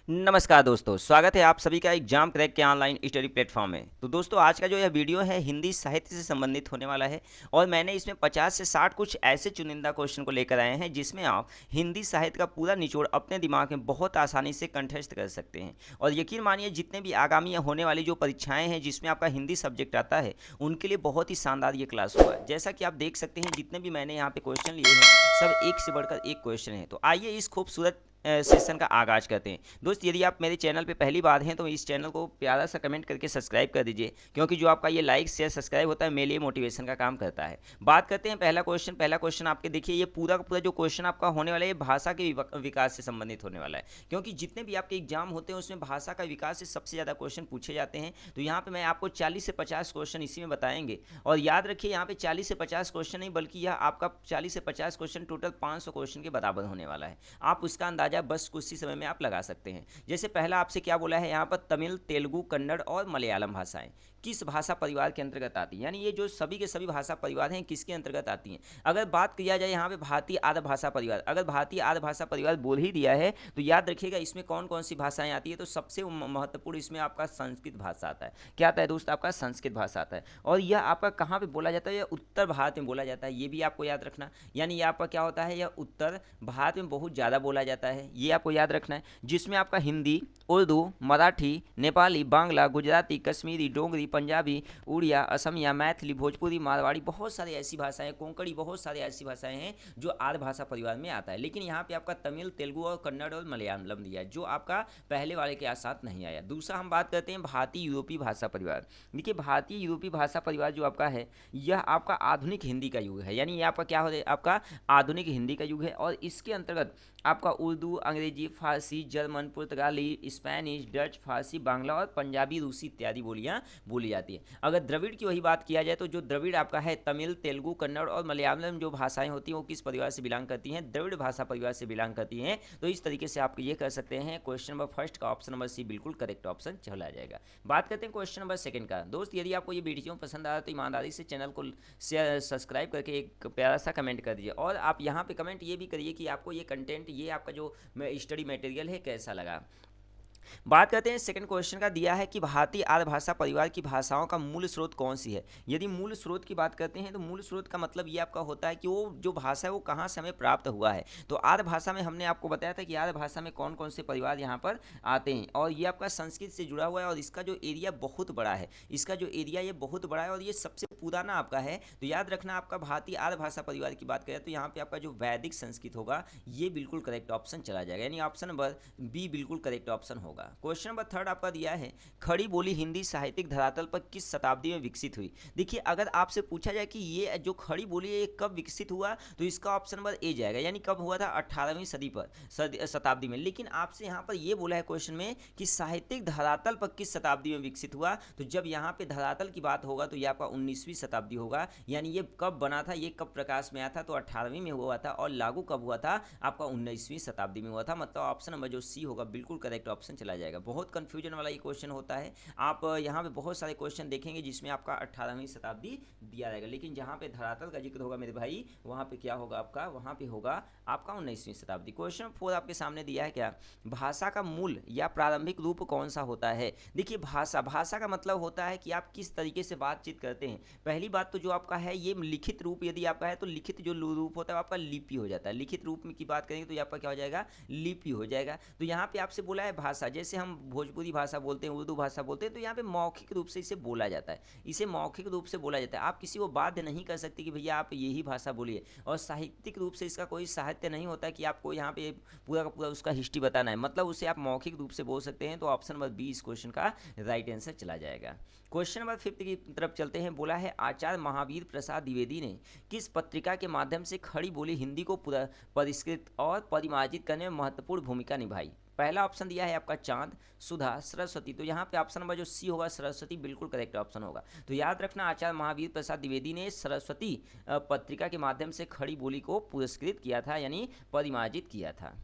नमस्कार दोस्तों, स्वागत है आप सभी का एग्जाम क्रैक के ऑनलाइन स्टडी प्लेटफॉर्म में। तो दोस्तों आज का जो यह वीडियो है हिंदी साहित्य से संबंधित होने वाला है और मैंने इसमें 50 से 60 कुछ ऐसे चुनिंदा क्वेश्चन को लेकर आए हैं जिसमें आप हिंदी साहित्य का पूरा निचोड़ अपने दिमाग में बहुत आसानी से कंठस्थ कर सकते हैं। और यकीन मानिए जितने भी आगामी होने वाली जो परीक्षाएँ हैं जिसमें आपका हिंदी सब्जेक्ट आता है उनके लिए बहुत ही शानदार ये क्लास होगा। जैसा कि आप देख सकते हैं जितने भी मैंने यहाँ पे क्वेश्चन लिए हैं सब एक से बढ़कर एक क्वेश्चन है। तो आइए इस खूबसूरत सेशन का आगाज करते हैं। दोस्त यदि आप मेरे चैनल पे पहली बार हैं तो इस चैनल को प्यारा सा कमेंट करके सब्सक्राइब कर दीजिए, क्योंकि जो आपका ये लाइक शेयर सब्सक्राइब होता है मेरे लिए मोटिवेशन का काम करता है। बात करते हैं पहला क्वेश्चन आपके देखिए, ये पूरा का पूरा जो क्वेश्चन आपका होने वाला है ये भाषा के विकास से संबंधित होने वाला है, क्योंकि जितने भी आपके एग्जाम होते हैं उसमें भाषा का विकास से सबसे ज़्यादा क्वेश्चन पूछे जाते हैं। तो यहाँ पे मैं आपको 40 से 50 क्वेश्चन इसी में बताएंगे। और याद रखिए यहाँ पे 40 से 50 क्वेश्चन नहीं बल्कि यह आपका 40 से 50 क्वेश्चन टोटल 500 क्वेश्चन के बराबर होने वाला है। आप उसका अंदाजा बस कुछ ही समय में आप लगा सकते हैं। जैसे पहला आपसे क्या बोला है यहाँ पर, तमिल, तेलुगु, कन्नड़ और मलयालम भाषाएं किस भाषा परिवार के अंतर्गत आती हैं, यानी ये जो सभी के सभी भाषा परिवार हैं किसके अंतर्गत आती हैं। अगर बात किया जाए यहाँ पे भारतीय आर्य भाषा परिवार, अगर भारतीय आर्य भाषा परिवार बोल ही दिया है तो याद रखिएगा इसमें कौन कौन सी भाषाएं आती है। तो सबसे महत्वपूर्ण इसमें आपका संस्कृत भाषा आता है। क्या आता है दोस्त, आपका संस्कृत भाषा आता है। और यह आपका कहाँ पे बोला जाता है, यह उत्तर भारत में बोला जाता है, ये भी आपको याद रखना। यानी ये आपका क्या होता है, यह उत्तर भारत में बहुत ज़्यादा बोला जाता है, ये आपको याद रखना है। जिसमें आपका हिंदी, उर्दू, मराठी, नेपाली, बांग्ला, गुजराती, कश्मीरी, डोगरी, पंजाबी, उड़िया, असमिया, मैथिली, भोजपुरी, मारवाड़ी, बहुत सारी ऐसी भाषाएं, कोंकणी, बहुत सारी ऐसी भाषाएं हैं जो आर्य भाषा परिवार में आता है। लेकिन यहाँ पे आपका तमिल, तेलुगु और कन्नड़ और मलयालम दिया है जो आपका पहले वाले के साथ नहीं आया। दूसरा हम बात करते हैं भारतीय यूरोपीय भाषा परिवार। देखिए भारतीय यूरोपीय भाषा परिवार जो आपका है यह आपका आधुनिक हिंदी का युग है, यानी ये आपका क्या हो रहा है, आपका आधुनिक हिंदी का युग है। और इसके अंतर्गत आपका उर्दू, अंग्रेजी, फारसी, जर्मन, पुर्तगाली, स्पेनिश, डच, फारसी, बांग्ला और पंजाबी, रूसी इत्यादि बोलियाँ बोली जाती हैं। अगर द्रविड़ की वही बात किया जाए तो जो द्रविड़ आपका है तमिल, तेलुगु, कन्नड़ और मलयालम जो भाषाएं होती हैं वो किस परिवार से बिलोंग करती हैं, द्रविड़ भाषा परिवार से बिलोंग करती हैं। तो इस तरीके से आप ये कर सकते हैं। क्वेश्चन नंबर फर्स्ट का ऑप्शन नंबर सी बिल्कुल करेक्ट ऑप्शन चला जाएगा। बात करते हैं क्वेश्चन नंबर सेकंड का। दोस्त यदि आपको ये वीडियो पसंद आया तो ईमानदारी से चैनल को शेयर सब्सक्राइब करके एक प्यारा सा कमेंट कर दीजिए। और आप यहाँ पे कमेंट ये भी करिए कि आपको ये कंटेंट, ये आपका जो स्टडी मटेरियल है कैसा लगा। बात करते हैं सेकंड क्वेश्चन का, दिया है कि भारतीय आर्य भाषा परिवार की भाषाओं का मूल स्रोत कौन सी है। यदि मूल स्रोत की बात करते हैं तो मूल स्रोत का मतलब ये आपका होता है कि वो जो भाषा है वो कहाँ से हमें प्राप्त हुआ है। तो आर्य भाषा में हमने आपको बताया था कि आर्य भाषा में कौन कौन से परिवार यहाँ पर आते हैं, और ये आपका संस्कृत से जुड़ा हुआ है और इसका जो एरिया बहुत बड़ा है, इसका जो एरिया ये बहुत बड़ा है और ये सबसे पुराना आपका है। तो याद रखना आपका भारतीय आर्य भाषा परिवार की बात करें तो यहाँ पे आपका जो वैदिक संस्कृत होगा ये बिल्कुल करेक्ट ऑप्शन चला जाएगा, यानी ऑप्शन नंबर बी बिल्कुल करेक्ट ऑप्शन होगा। क्वेश्चन नंबर थर्ड आपका दिया है, खड़ी बोली हिंदी साहित्यिक धरातल पर किस शताब्दी में विकसित हुई। देखिए अगर आपसे पूछा जाए कि ये जो खड़ी बोली है ये कब विकसित हुआ तो इसका ऑप्शन नंबर ए जाएगा, यानी कब हुआ था, 18वीं सदी पर शताब्दी में। लेकिन आपसे यहाँ पर ये बोला है क्वेश्चन में कि साहित्यिक धरातल पर किस शताब्दी में विकसित हुआ, तो जब यहाँ पे धरातल की बात होगा तो ये आपका 19वीं शताब्दी होगा। यानी ये कब बना था, ये कब प्रकाश में आया था, तो 18वीं में हुआ था और लागू कब हुआ था, आपका 19वीं शताब्दी में हुआ था। मतलब ऑप्शन नंबर जो सी होगा बिल्कुल करेक्ट ऑप्शन चला जाएगा। बहुत कंफ्यूजन वाला ये क्वेश्चन होता है। आप यहाँ पे बहुत सारे क्वेश्चन देखेंगे जिसमें आपका 18वीं शताब्दी दिया रहेगा, लेकिन जहाँ पे धरातल का जिक्र होगा मेरे भाई वहाँ पे क्या होगा आपका, वहाँ पे होगा आपका 19वीं शताब्दी। क्वेश्चन 4 आपके सामने दिया है, क्या भाषा का मूल या प्रारंभिक रूप कौन सा होता है। देखिए भाषा का मतलब होता है कि आप किस तरीके से बातचीत करते हैं। पहली बात तो जो आपका है ये लिखित रूप यदि आपका है तो लिखित जो रूप होता है आपका लिपि हो जाता है। लिखित रूप में की बात करेंगे तो ये आपका क्या हो जाएगा, लिपि हो जाएगा। तो यहाँ पे आपसे बोला है भाषा, जैसे हम भोजपुरी भाषा बोलते हैं, उर्दू भाषा बोलते हैं, तो यहाँ पे मौखिक रूप से इसे बोला जाता है, इसे मौखिक रूप से बोला जाता है। आप किसी को बाध्य नहीं कर सकते कि भैया आप यही भाषा बोलिए। और साहित्यिक रूप से इसका कोई साहित्य नहीं होता कि आपको यहाँ पे पूरा का पूरा उसका हिस्ट्री बताना है, मतलब उसे आप मौखिक रूप से बोल सकते हैं। तो ऑप्शन नंबर बी इस क्वेश्चन का राइट आंसर चला जाएगा। क्वेश्चन नंबर 5 की तरफ चलते हैं। बोला है आचार्य महावीर प्रसाद द्विवेदी ने किस पत्रिका के माध्यम से खड़ी बोली हिंदी को पूरा परिष्कृत और परिमार्जित करने में महत्वपूर्ण भूमिका निभाई। पहला ऑप्शन दिया है आपका चांद, सुधा, सरस्वती। तो यहाँ पे ऑप्शन नंबर जो सी होगा सरस्वती बिल्कुल करेक्ट ऑप्शन होगा। तो याद रखना आचार्य महावीर प्रसाद द्विवेदी ने सरस्वती पत्रिका के माध्यम से खड़ी बोली को पुरस्कृत किया था, यानी परिमार्जित किया था।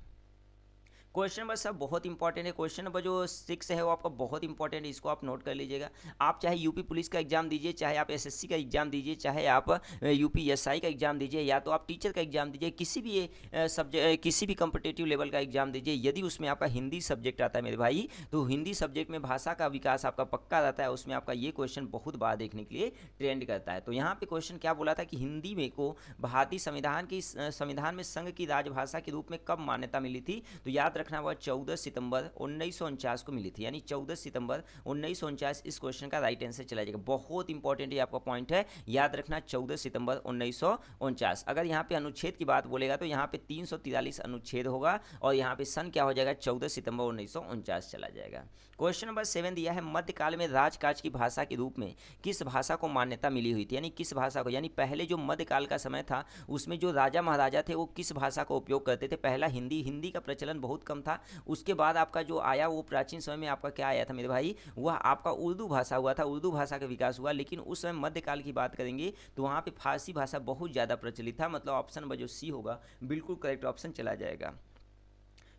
क्वेश्चन नंबर सब बहुत इंपॉर्टेंट है। क्वेश्चन नंबर जो 6 है वो आपका बहुत इंपॉर्टेंट है, इसको आप नोट कर लीजिएगा। आप चाहे यूपी पुलिस का एग्जाम दीजिए, चाहे आप एसएससी का एग्जाम दीजिए, चाहे आप यूपी एसआई का एग्जाम दीजिए, या तो आप टीचर का एग्जाम दीजिए, किसी भी सब्जेक्ट किसी भी कम्पिटेटिव लेवल का एग्जाम दीजिए, यदि उसमें आपका हिंदी सब्जेक्ट आता है मेरे भाई, तो हिंदी सब्जेक्ट में भाषा का विकास आपका पक्का रहता है। उसमें आपका ये क्वेश्चन बहुत बार देखने के लिए ट्रेंड करता है। तो यहाँ पे क्वेश्चन क्या बोला था कि हिंदी में को भारतीय संविधान में संघ की राजभाषा के रूप में कब मान्यता मिली थी? तो याद रखना वह 14 सितंबर 1949 को मिली थी, यानी 14 सितंबर 1949 इस क्वेश्चन का राइट आंसर चला जाएगा। बहुत इंपॉर्टेंट ये आपका पॉइंट है, याद रखना 14 सितंबर 1949। अगर यहाँ पे अनुच्छेद की बात बोलेगा तो यहाँ पे 343 अनुच्छेद होगा और यहाँ पे सन क्या हो जाएगा? 14 सितंबर 1949 चला जाएगा। क्वेश्चन नंबर 7 दिया है, मध्यकाल में राजकाज की भाषा के रूप में किस भाषा को मान्यता मिली हुई थी? यानी किस भाषा को, यानी पहले जो मध्यकाल का समय था उसमें जो राजा महाराजा थे वो किस भाषा का उपयोग करते थे? पहला हिंदी का प्रचलन बहुत कम था। उसके बाद आपका जो आया वो प्राचीन समय में आपका क्या आया था मेरे भाई? वह आपका उर्दू भाषा हुआ था, उर्दू भाषा का विकास हुआ। लेकिन उस समय मध्यकाल की बात करेंगे तो वहाँ पे फारसी भाषा बहुत ज़्यादा प्रचलित था। मतलब ऑप्शन नंबर जो सी होगा बिल्कुल करेक्ट ऑप्शन चला जाएगा।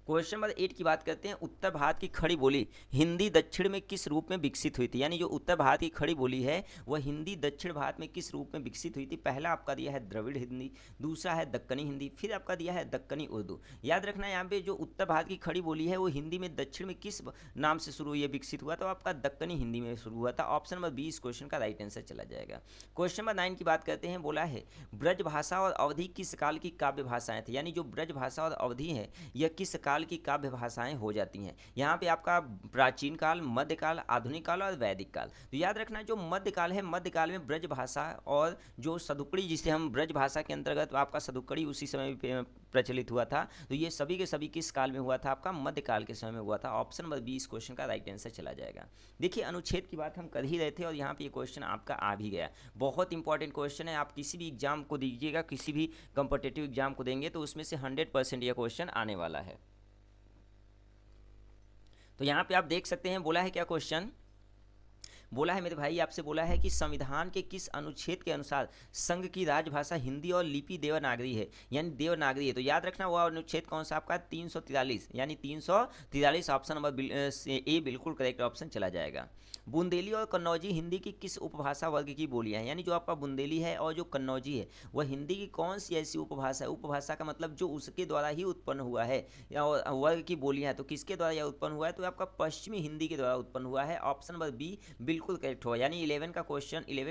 क्वेश्चन नंबर 8 की बात करते हैं, उत्तर भारत की खड़ी बोली हिंदी दक्षिण में किस रूप में विकसित हुई थी? यानी जो उत्तर भारत की खड़ी बोली है वह हिंदी दक्षिण भारत में किस रूप में विकसित हुई थी? पहला आपका दिया है द्रविड़ हिंदी, दूसरा है दक्कनी हिंदी, फिर आपका दिया है दक्कनी उर्दू। याद रखना यहाँ पे जो उत्तर भारत की खड़ी बोली है वो हिंदी में दक्षिण में किस नाम से शुरू हुई है, विकसित हुआ? तो आपका दक्कनी हिंदी में शुरू हुआ था। ऑप्शन नंबर बी इस क्वेश्चन का राइट आंसर चला जाएगा। क्वेश्चन नंबर 9 की बात करते हैं, बोला है ब्रज भाषा और अवधि किस काल की काव्य भाषाएं थी? यानी जो ब्रज भाषा और अवधि है यह किस काल की काव्य भाषाएं हो जाती हैं? यहाँ पे आपका प्राचीन काल, मध्यकाल, आधुनिक काल और वैदिक काल। तो याद रखना जो मध्यकाल है, मध्यकाल में ब्रज भाषा और जो सदुकड़ी, जिसे हम ब्रज भाषा के अंतर्गत आपका सदुकड़ी उसी समय प्रचलित हुआ था, तो ये सभी के सभी किस काल में हुआ था? आपका मध्यकाल के समय में हुआ था। ऑप्शन नंबर बी इस क्वेश्चन का राइट आंसर चला जाएगा। देखिए अनुच्छेद की बात हम कर ही रहे थे और यहाँ पे ये क्वेश्चन आपका आ भी गया। बहुत इंपॉर्टेंट क्वेश्चन है, आप किसी भी एग्जाम को दीजिएगा, किसी भी कॉम्पिटिटिव एग्जाम को देंगे तो उसमें से 100% ये क्वेश्चन आने वाला है। तो यहाँ पे आप देख सकते हैं, बोला है क्या क्वेश्चन? बोला है मेरे भाई, आपसे बोला है कि संविधान के किस अनुच्छेद के अनुसार संघ की राजभाषा हिंदी और लिपि देवनागरी है? यानी देवनागरी है। तो याद रखना वो अनुच्छेद कौन सा आपका? 343, यानी 343 ऑप्शन नंबर ए बिल्कुल करेक्ट ऑप्शन चला जाएगा। बुंदेली और कन्नौजी हिंदी की किस उपभाषा वर्ग की बोलियां हैं? यानी जो आपका बुंदेली है और जो कन्नौजी है वह हिंदी की कौन सी ऐसी उपभाषा है? उपभाषा का मतलब जो उसके द्वारा ही उत्पन्न हुआ है, या वर्ग की बोलियां है। तो किसके द्वारा यह उत्पन्न हुआ है? तो आपका पश्चिमी हिंदी के द्वारा उत्पन्न हुआ है। ऑप्शन नंबर बी बिल्कुल करेक्ट होगा, यानी 11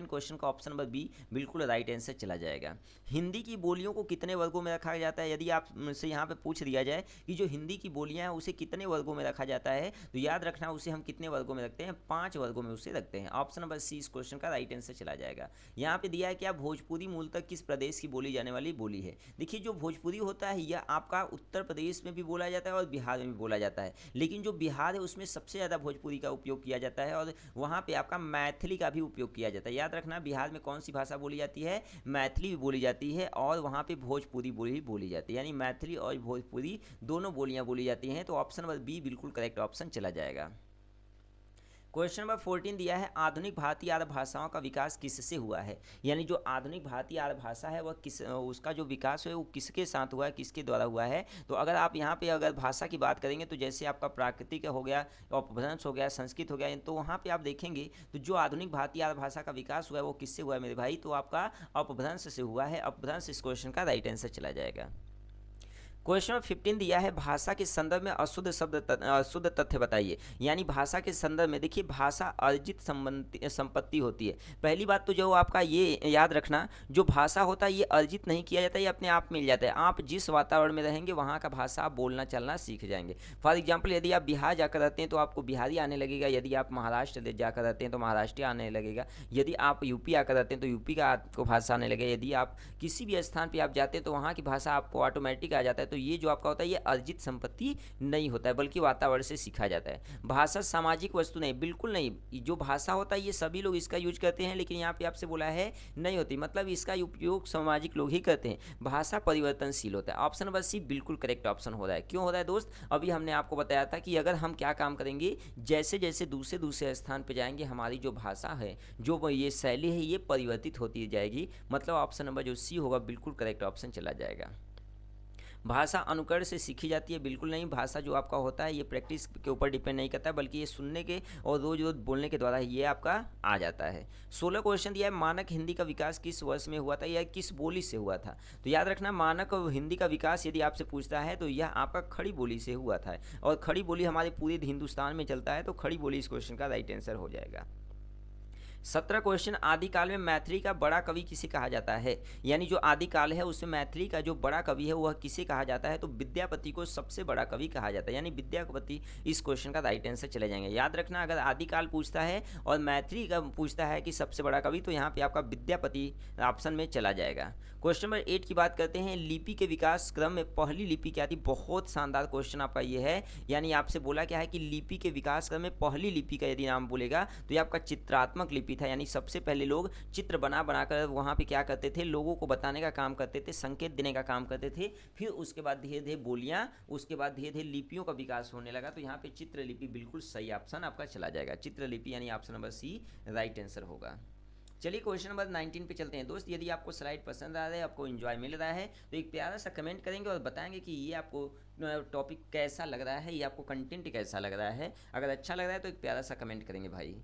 क्वेश्चन का ऑप्शन नंबर बी बिल्कुल राइट आंसर चला जाएगा। हिंदी की बोलियों को कितने वर्गों में रखा जाता है? यदि आप से यहाँ पे पूछ दिया जाए कि जो हिंदी की बोलियां हैं उसे कितने वर्गों में रखा जाता है, तो याद रखना उसे हम कितने वर्गों में रखते हैं? 5 वर्गों में उसे रखते हैं। ऑप्शन नंबर सी इस क्वेश्चन का राइट आंसर चला जाएगा। यहाँ पे दिया है कि भोजपुरी मूलतः किस प्रदेश की बोली जाने वाली बोली है? देखिए जो भोजपुरी होता है यह आपका उत्तर प्रदेश में भी बोला जाता है और बिहार में भी बोला जाता है, लेकिन जो बिहार है उसमें सबसे ज़्यादा भोजपुरी का उपयोग किया जाता है और वहाँ पे आपका मैथिली का भी उपयोग किया जाता है। याद रखना बिहार में कौन सी भाषा बोली जाती है? मैथिली भी बोली जाती है और वहाँ पे भोजपुरी बोली जाती है, यानी मैथिली और भोजपुरी दोनों बोलियाँ बोली जाती हैं। तो ऑप्शन नंबर बी बिल्कुल करेक्ट ऑप्शन चला जाएगा। क्वेश्चन नंबर 14 दिया है, आधुनिक भारतीय आर्य भाषाओं का विकास किससे हुआ है? यानी जो आधुनिक भारतीय आर्य भाषा है वह उसका जो विकास है वो किसके साथ हुआ है, किसके द्वारा हुआ है? तो अगर आप यहाँ पे अगर भाषा की बात करेंगे तो जैसे आपका प्राकृतिक हो गया, अपभ्रंश हो गया, संस्कृत हो गया, तो वहाँ पे आप देखेंगे तो जो आधुनिक भारतीय आर्य भाषा का विकास हुआ है वो किससे हुआ है मेरे भाई? तो आपका अपभ्रंश से हुआ है। अपभ्रंश इस क्वेश्चन का राइट आंसर चला जाएगा। क्वेश्चन नंबर 15 दिया है, भाषा के संदर्भ में अशुद्ध तथ्य बताइए। यानी भाषा के संदर्भ में देखिए भाषा अर्जित संपत्ति होती है। पहली बात तो जो आपका ये याद रखना, जो भाषा होता है ये अर्जित नहीं किया जाता, ये अपने आप मिल जाता है। आप जिस वातावरण में रहेंगे वहाँ का भाषा आप बोलना चलना सीख जाएंगे। फॉर एग्जाम्पल यदि आप बिहार जाकर रहते हैं तो आपको बिहारी आने लगेगा, यदि आप महाराष्ट्र जाकर रहते हैं तो महाराष्ट्री आने लगेगा, यदि आप यूपी आकर रहते हैं तो यूपी का आपको भाषा आने लगेगा, यदि आप किसी भी स्थान पर आप जाते हैं तो वहाँ की भाषा आपको ऑटोमेटिक आ जाता है। तो ये जो आपका होता है ये अर्जित संपत्ति नहीं होता है, बल्कि वातावरण से सीखा जाता है। भाषा सामाजिक वस्तु नहीं, बिल्कुल नहीं। जो भाषा होता है ये सभी लोग इसका यूज करते हैं, लेकिन यहाँ पे आपसे बोला है नहीं होती, मतलब इसका उपयोग सामाजिक लोग ही करते हैं। भाषा परिवर्तनशील होता है। ऑप्शन नंबर सी बिल्कुल करेक्ट ऑप्शन हो रहा है। क्यों हो रहा है दोस्त? अभी हमने आपको बताया था कि अगर हम क्या काम करेंगे, जैसे जैसे दूसरे स्थान पर जाएंगे हमारी जो भाषा है, जो ये शैली है, ये परिवर्तित होती जाएगी। मतलब ऑप्शन नंबर जो सी होगा बिल्कुल करेक्ट ऑप्शन चला जाएगा। भाषा अनुकरण से सीखी जाती है, बिल्कुल नहीं। भाषा जो आपका होता है ये प्रैक्टिस के ऊपर डिपेंड नहीं करता है, बल्कि ये सुनने के और रोज रोज बोलने के द्वारा ये आपका आ जाता है। 16 क्वेश्चन दिया है, मानक हिंदी का विकास किस वर्ष में हुआ था या किस बोली से हुआ था। तो याद रखना, मानक हिंदी का विकास यदि आपसे पूछता है तो यह आपका खड़ी बोली से हुआ था, और खड़ी बोली हमारे पूरे हिंदुस्तान में चलता है, तो खड़ी बोली इस क्वेश्चन का राइट आंसर हो जाएगा। 17 क्वेश्चन, आदिकाल में मैथिली का बड़ा कवि किसे कहा जाता है, यानी जो आदिकाल है उसमें मैथिली का जो बड़ा कवि है वह किसे कहा जाता है। तो विद्यापति को सबसे बड़ा कवि कहा जाता है, यानी विद्यापति इस क्वेश्चन का राइट आंसर चले जाएंगे। याद रखना, अगर आदिकाल पूछता है और मैथिली का पूछता है कि सबसे बड़ा कवि, तो यहाँ पे आपका विद्यापति ऑप्शन में चला जाएगा। क्वेश्चन नंबर 8 की बात करते हैं, लिपि के विकास क्रम में पहली लिपि क्या थी। बहुत शानदार क्वेश्चन आपका ये है, यानी आपसे बोला क्या है कि लिपि के विकास क्रम में पहली लिपि का यदि नाम बोलेगा तो ये आपका चित्रात्मक लिपि था, यानी सबसे पहले लोग चित्र बना बनाकर वहाँ पे क्या करते थे, लोगों को बताने का काम करते थे, संकेत देने का काम करते थे। फिर उसके बाद धीरे धीरे बोलियाँ, उसके बाद धीरे धीरे लिपियों का विकास होने लगा। तो यहाँ पे चित्रलिपि बिल्कुल सही ऑप्शन आपका चला जाएगा, चित्रलिपि यानी option number C right answer होगा। चलिए क्वेश्चन नंबर 19 पे चलते हैं। दोस्त, यदि आपको स्लाइड पसंद आ रहा है, आपको एंजॉय मिल रहा है, तो एक प्यारा सा कमेंट करेंगे और बताएंगे कि ये आपको टॉपिक कैसा लग रहा है, ये आपको कंटेंट कैसा लग रहा है। अगर अच्छा लग रहा है तो एक प्यारा सा कमेंट करेंगे भाई।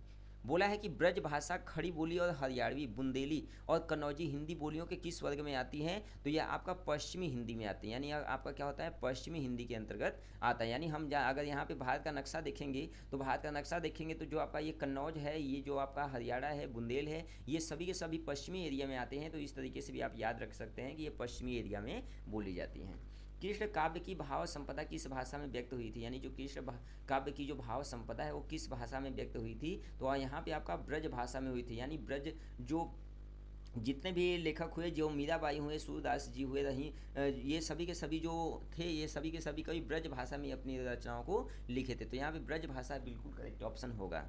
बोला है कि ब्रज भाषा खड़ी बोली और हरियाणवी, बुंदेली और कन्नौजी हिंदी बोलियों के किस वर्ग में आती हैं। तो यह आपका पश्चिमी हिंदी में आती है, यानी आपका क्या होता है, पश्चिमी हिंदी के अंतर्गत आता है। यानी हम अगर यहाँ पे भारत का नक्शा देखेंगे, तो भारत का नक्शा देखेंगे तो जो आपका ये कन्नौज है, ये जो आपका हरियाणा है, बुंदेल है, ये सभी के सभी पश्चिमी एरिया में आते हैं। तो इस तरीके से भी आप याद रख सकते हैं कि ये पश्चिमी एरिया में बोली जाती हैं। कृष्ण काव्य की भाव संपदा किस भाषा में व्यक्त हुई थी, यानी जो कृष्ण काव्य की जो भाव संपदा है वो किस भाषा में व्यक्त हुई थी। तो यहाँ पे आपका ब्रज भाषा में हुई थी, यानी ब्रज जो जितने भी लेखक हुए, जो मीराबाई हुए, सूरदास जी हुए, रही, ये सभी के सभी जो थे, ये सभी के सभी कवि ब्रज भाषा में अपनी रचनाओं को लिखे थे। तो यहाँ पे ब्रज भाषा बिल्कुल करेक्ट ऑप्शन होगा।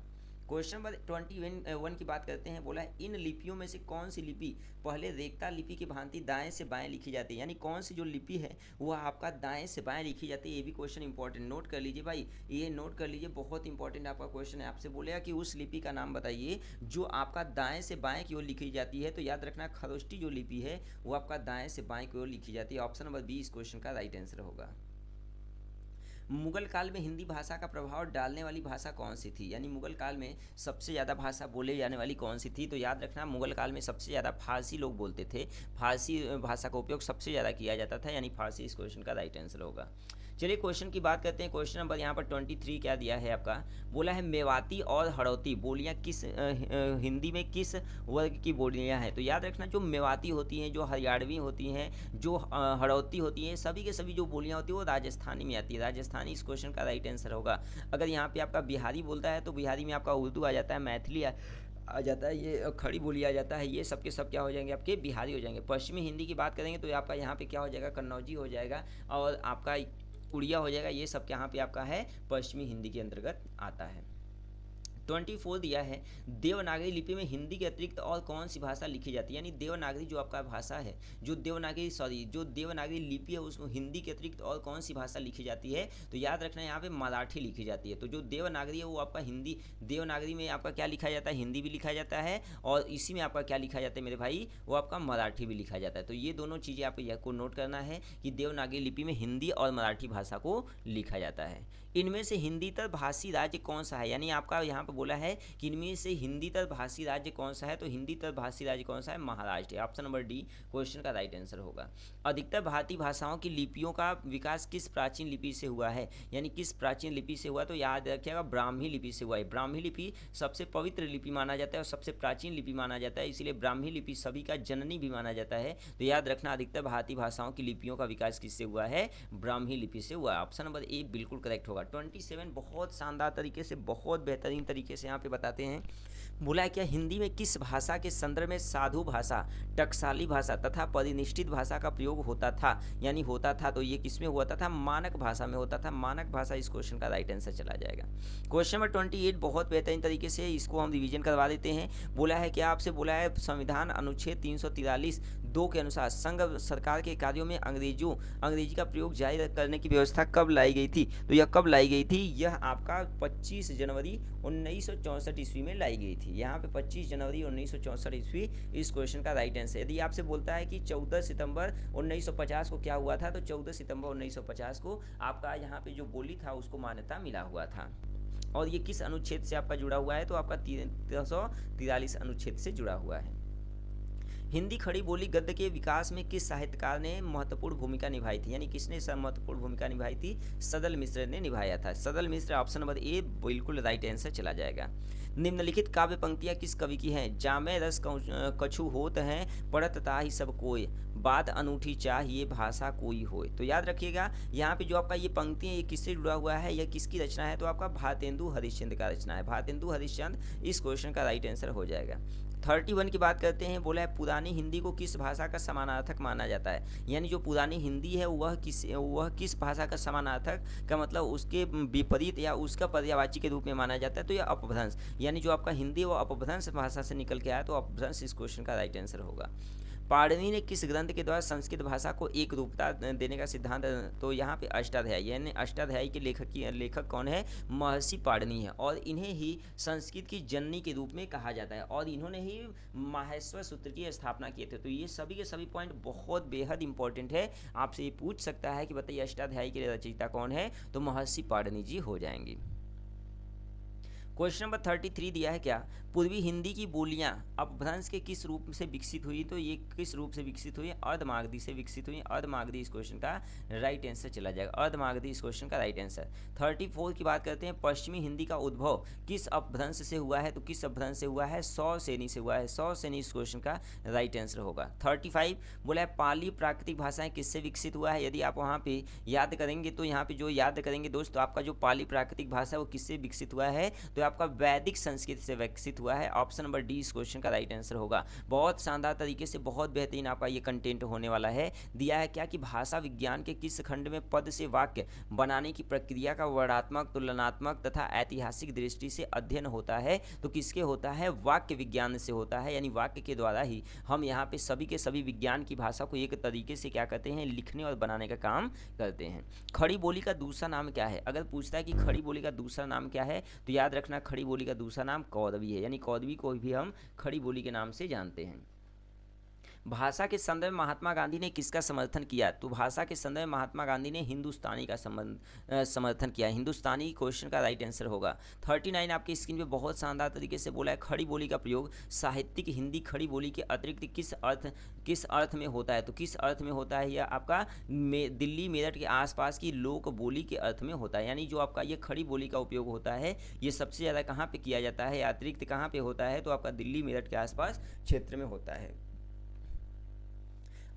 क्वेश्चन नंबर 21 की बात करते हैं। बोला है, इन लिपियों में से कौन सी लिपि पहले रेखता लिपि की भांति दाएं से बाएं लिखी जाती है, यानी कौन सी जो लिपि है वो आपका दाएं से बाएं लिखी जाती है। ये भी क्वेश्चन इंपॉर्टेंट, नोट कर लीजिए भाई, ये नोट कर लीजिए, बहुत इंपॉर्टेंट आपका क्वेश्चन है। आपसे बोलेगा कि उस लिपि का नाम बताइए जो आपका दाएं से बाएं की ओर लिखी जाती है। तो याद रखना, खरोष्टी जो लिपि है वो आपका दाएं से बाएं की ओर लिखी जाती है। ऑप्शन नंबर बी इस क्वेश्चन का राइट आंसर होगा। मुगल काल में हिंदी भाषा का प्रभाव डालने वाली भाषा कौन सी थी, यानी मुगल काल में सबसे ज़्यादा भाषा बोले जाने वाली कौन सी थी। तो याद रखना, मुगल काल में सबसे ज़्यादा फारसी लोग बोलते थे, फारसी भाषा का उपयोग सबसे ज़्यादा किया जाता था, यानी फारसी इस क्वेश्चन का राइट आंसर होगा। चलिए क्वेश्चन की बात करते हैं। क्वेश्चन नंबर यहाँ पर 23 क्या दिया है आपका। बोला है, मेवाती और हड़ौती बोलियाँ किस हिंदी में किस वर्ग की बोलियाँ हैं। तो याद रखना, जो मेवाती होती हैं, जो हरियाणवी होती हैं, जो हड़ौती होती हैं, सभी के सभी जो बोलियाँ होती हैं वो राजस्थानी में आती है। राजस्थानी इस क्वेश्चन का राइट आंसर होगा। अगर यहाँ पे आपका बिहारी बोलता है तो बिहारी में आपका उर्दू आ जाता है, मैथिली आ जाता है, ये खड़ी बोली आ जाता है, ये सब के सब क्या हो जाएंगे, आपके बिहारी हो जाएंगे। पश्चिमी हिंदी की बात करेंगे तो आपका यहाँ पे क्या हो जाएगा, कन्नौजी हो जाएगा, और आपका उड़िया हो जाएगा। ये सब यहाँ पे आपका है पश्चिमी हिंदी के अंतर्गत आता है। 24 दिया है, देवनागरी लिपि में हिंदी के अतिरिक्त और कौन सी भाषा लिखी जाती है, यानी देवनागरी जो आपका भाषा है, जो देवनागरी लिपि है उसमें हिंदी के अतिरिक्त और कौन सी भाषा लिखी जाती है। तो याद रखना, यहाँ पे मराठी लिखी जाती है। तो जो देवनागरी है वो आपका हिंदी, देवनागरी में आपका क्या लिखा जाता है, हिंदी भी लिखा जाता है, और इसी में आपका क्या लिखा जाता है मेरे भाई, वो आपका मराठी भी लिखा जाता है। तो ये दोनों चीज़ें आपको नोट करना है कि देवनागरी लिपि में हिंदी और मराठी भाषा को लिखा जाता है। इनमें से हिंदीतर भाषी राज्य कौन सा है, यानी आपका यहाँ पर बोला है कि इनमें से हिंदीतर भाषी राज्य कौन सा है। तो हिंदीतर भाषी राज्य कौन सा है, Maharashtra. Option number D question का राइट आंसर होगा। अधिकतर भारतीय भाषाओं की लिपियों का विकास किस प्राचीन लिपि से हुआ है, यानी किस प्राचीन लिपि से हुआ। तो याद रखिएगा, ब्राह्मी लिपि से हुआ है। ब्राह्मी लिपि सबसे पवित्र लिपि माना जाता है और सबसे प्राचीन लिपि माना जाता है, इसलिए ब्राह्मी लिपि सभी का जननी भी माना जाता है। तो याद रखना, अधिकतर भारतीय भाषाओं की लिपियों का विकास किससे हुआ है, ब्राह्मी लिपि से हुआ है। ऑप्शन नंबर ए बिल्कुल करेक्ट होगा। 27 बहुत शानदार तरीके से, बहुत बेहतरीन तरीके से यहाँ पे बताते हैं। बोला है, क्या हिंदी में किस भाषा के संदर्भ में साधु भाषा, टकसाली भाषा तथा परिनिष्ठित भाषा का प्रयोग होता था, यानी होता था। तो ये किस में होता था, मानक भाषा में होता था। मानक भाषा इस क्वेश्चन का राइट आंसर चला जाएगा। क्वेश्चन नंबर 28 बहुत बेहतरीन तरीके से इसको हम रिवीजन करवा देते हैं। बोला है, क्या आपसे बोला है, संविधान अनुच्छेद 343(2) के अनुसार संघ सरकार के कार्यों में अंग्रेजी का प्रयोग जारी करने की व्यवस्था कब लाई गई थी। तो यह कब लाई गई थी, यह आपका 25 जनवरी 1964 ईस्वी में लाई गई थी। यहाँ पे 25 जनवरी 1964 ईस्वी इस क्वेश्चन का राइट आंसर। यदि आपसे बोलता है कि 14 सितंबर 1950 को क्या हुआ था, तो 14 सितंबर 1950 को आपका यहाँ पे जो बोली था उसको मान्यता मिला हुआ था। और ये किस अनुच्छेद से आपका जुड़ा हुआ है, तो आपका 343 अनुच्छेद से जुड़ा हुआ है। हिंदी खड़ी बोली गद्य के विकास में किस साहित्यकार ने महत्वपूर्ण भूमिका निभाई थी, यानी किसने महत्वपूर्ण भूमिका निभाई थी, सदल मिश्र ने निभाया था। सदल मिश्र, ऑप्शन नंबर ए बिल्कुल राइट आंसर चला जाएगा। निम्नलिखित काव्य पंक्तियां किस कवि की हैं? जामे रस कछु होत हैं, पढ़त ताहि सब कोय, बात अनूठी चाहिए भाषा कोई होय। तो याद रखिएगा यहाँ पे जो आपका ये पंक्ति है ये किससे जुड़ा हुआ है, यह किसकी रचना है, तो आपका भारतेंदु हरिश्चंद्र का रचना है। भारतेंदु हरिश्चंद्र इस क्वेश्चन का राइट आंसर हो जाएगा। 31 की बात करते हैं। बोला है पुरानी हिंदी को किस भाषा का समानार्थक माना जाता है, यानी जो पुरानी हिंदी है वह किस भाषा का समानार्थक का मतलब उसके विपरीत या उसका पर्यायवाची के रूप में माना जाता है, तो यह अपभ्रंश, यानी जो आपका हिंदी है वो अपभ्रंश भाषा से निकल के आया, तो अपभ्रंश इस क्वेश्चन का राइट आंसर होगा। पाणिनि ने किस ग्रंथ के द्वारा संस्कृत भाषा को एक रूपता देने का सिद्धांत, तो यहाँ पे अष्टाध्यायी, यानी अष्टाध्यायी के लेखक कौन है, महर्षि पाणिनि है। और इन्हें ही संस्कृत की जननी के रूप में कहा जाता है और इन्होंने ही माहेश्वर सूत्र की स्थापना किए थे। तो ये सभी के सभी पॉइंट बहुत बेहद इंपॉर्टेंट है। आपसे ये पूछ सकता है कि बताइए अष्टाध्यायी के रचयिता कौन है, तो महर्षि पाणिनि जी हो जाएंगे। क्वेश्चन नंबर 33 दिया है क्या, पूर्वी हिंदी की बोलियां अपभ्रंश के किस रूप से विकसित हुई, तो ये किस रूप से विकसित हुई, अर्धमागधी से विकसित हुई। अर्धमागधी इस क्वेश्चन का राइट आंसर चला जाएगा। अर्धमागधी इस क्वेश्चन का राइट आंसर। 34 की बात करते हैं। पश्चिमी हिंदी का उद्भव किस अपभ्रंश से हुआ है, तो किस अपभ्रंश से हुआ है, सौसेनी से हुआ है। सौसेनी इस क्वेश्चन का राइट आंसर होगा। 35 बोला है पाली प्राकृतिक भाषाएं किससे विकसित हुआ है, यदि आप वहाँ पे याद करेंगे तो यहाँ पे जो याद करेंगे दोस्त, तो आपका जो पाली प्राकृतिक भाषा है वो किससे विकसित हुआ है, तो आपका वैदिक संस्कृत से विकसित हुआ है। ऑप्शन नंबर डी इस क्वेश्चन का राइट आंसर होगा। बहुत शानदार तरीके से बहुत बेहतरीन आपका ये कंटेंट होने वाला है। दिया है क्या कि भाषा विज्ञान के किस खंड में पद से वाक्य बनाने की प्रक्रिया का वर्णात्मक, तुलनात्मक तथा ऐतिहासिक दृष्टि से अध्ययन होता है, तो किसके होता है, वाक्य विज्ञान से होता है। यानी वाक्य के द्वारा ही हम यहाँ पे सभी के सभी विज्ञान की भाषा को एक तरीके से क्या करते हैं, लिखने और बनाने का काम करते हैं। खड़ी बोली का दूसरा नाम क्या है, अगर पूछता है कि खड़ी बोली का दूसरा नाम क्या है, तो याद रखना खड़ी बोली का दूसरा नाम कौरवी है, यानी कौरवी को भी हम खड़ी बोली के नाम से जानते हैं। भाषा के संदर्भ में महात्मा गांधी ने किसका समर्थन किया, तो भाषा के संदर्भ में महात्मा गांधी ने हिंदुस्तानी का समर्थन किया। हिंदुस्तानी क्वेश्चन का राइट आंसर होगा। 39 आपकी स्क्रीन पे बहुत शानदार तरीके से बोला है खड़ी बोली का प्रयोग साहित्यिक हिंदी खड़ी बोली के अतिरिक्त किस अर्थ में होता है, तो किस अर्थ में होता है, यह आपका दिल्ली मेरठ के आसपास की लोक बोली के अर्थ में होता है। यानी जो आपका ये खड़ी बोली का उपयोग होता है ये सबसे ज़्यादा कहाँ पे किया जाता है, अतिरिक्त कहाँ पे होता है, तो आपका दिल्ली मेरठ के आसपास क्षेत्र में होता है।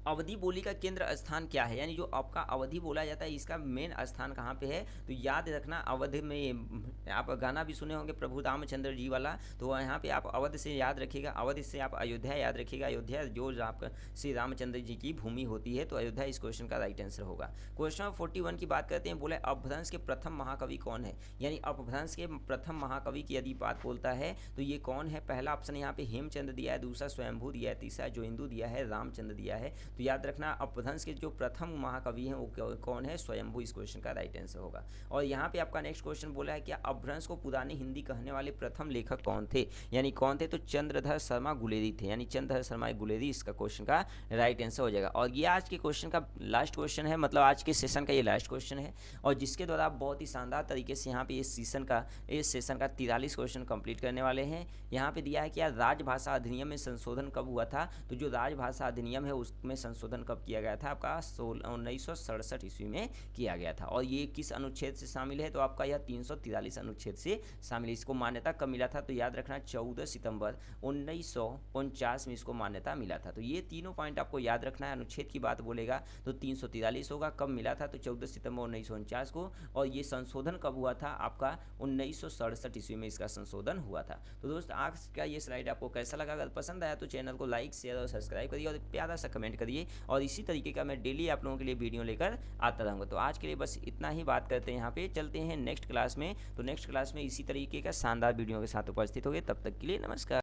अवधि बोली का केंद्र स्थान क्या है, यानी जो आपका अवधि बोला जाता है इसका मेन स्थान कहाँ पे है, तो याद रखना अवध में आप गाना भी सुने होंगे प्रभु रामचंद्र जी वाला, तो यहाँ पे आप अवध से याद रखिएगा, अवध से आप अयोध्या याद रखिएगा। अयोध्या जो आपका श्री रामचंद्र जी की भूमि होती है, तो अयोध्या इस क्वेश्चन का राइट आंसर होगा। क्वेश्चन नंबर 41 की बात करते हैं। बोले अपभ्रंश के प्रथम महाकवि कौन है, यानी अपभ्रंश के प्रथम महाकवि की यदि बात बोलता है तो ये कौन है। पहला ऑप्शन यहाँ पे हेमचंद्र दिया है, दूसरा स्वयंभू दिया है, तीसरा जोइंदू दिया है, रामचंद्र दिया है। तो याद रखना अपभ्रंश के जो प्रथम महाकवि हैं वो कौन है, स्वयंभू इस क्वेश्चन का राइट आंसर होगा। और यहाँ पे आपका नेक्स्ट क्वेश्चन बोला है कि अपभ्रंश को पुरानी हिंदी कहने वाले प्रथम लेखक कौन थे, यानी कौन थे, तो चंद्रधर शर्मा गुलेरी थे, यानी चंद्रधर शर्मा गुलेरी इसका क्वेश्चन का राइट आंसर हो जाएगा। और ये आज के क्वेश्चन का लास्ट क्वेश्चन है, मतलब आज के सेशन का ये लास्ट क्वेश्चन है और जिसके द्वारा आप बहुत ही शानदार तरीके से यहाँ पे इस सेशन का 43 क्वेश्चन कंप्लीट करने वाले हैं। यहाँ पे दिया है कि राजभाषा अधिनियम में संशोधन कब हुआ था, तो जो राजभाषा अधिनियम है उसमें संशोधन कब किया गया था, आपका 1967 ईस्वी में किया गया था। और ये किस अनुच्छेद से शामिल है, तो आपका यह 343 अनुच्छेद से शामिल है। इसको मान्यता कब मिला था, तो याद रखना 14 सितंबर 1949 में इसको मान्यता मिला था। तो ये तीनों पॉइंट आपको याद रखना है। अनुच्छेद की बात बोलेगा तो 343 होगा, कब मिला था, तो 14 सितंबर 1949 को। और ये संशोधन कब हुआ था, आपका 1967 ईस्वी में इसका संशोधन हुआ था। तो दोस्त आज का ये स्लाइड आपको कैसा लगा, अगर पसंद आया तो चैनल को लाइक शेयर और सब्सक्राइब करिए और प्यारा सा कमेंट करिए। और इसी तरीके का मैं डेली आप लोगों के लिए वीडियो लेकर आता रहूँगा। तो आज के लिए बस इतना ही बात करते हैं, यहाँ पे चलते हैं नेक्स्ट क्लास में। तो नेक्स्ट क्लास में इसी तरीके का शानदार वीडियो के साथ उपस्थित होंगे, तब तक के लिए नमस्कार।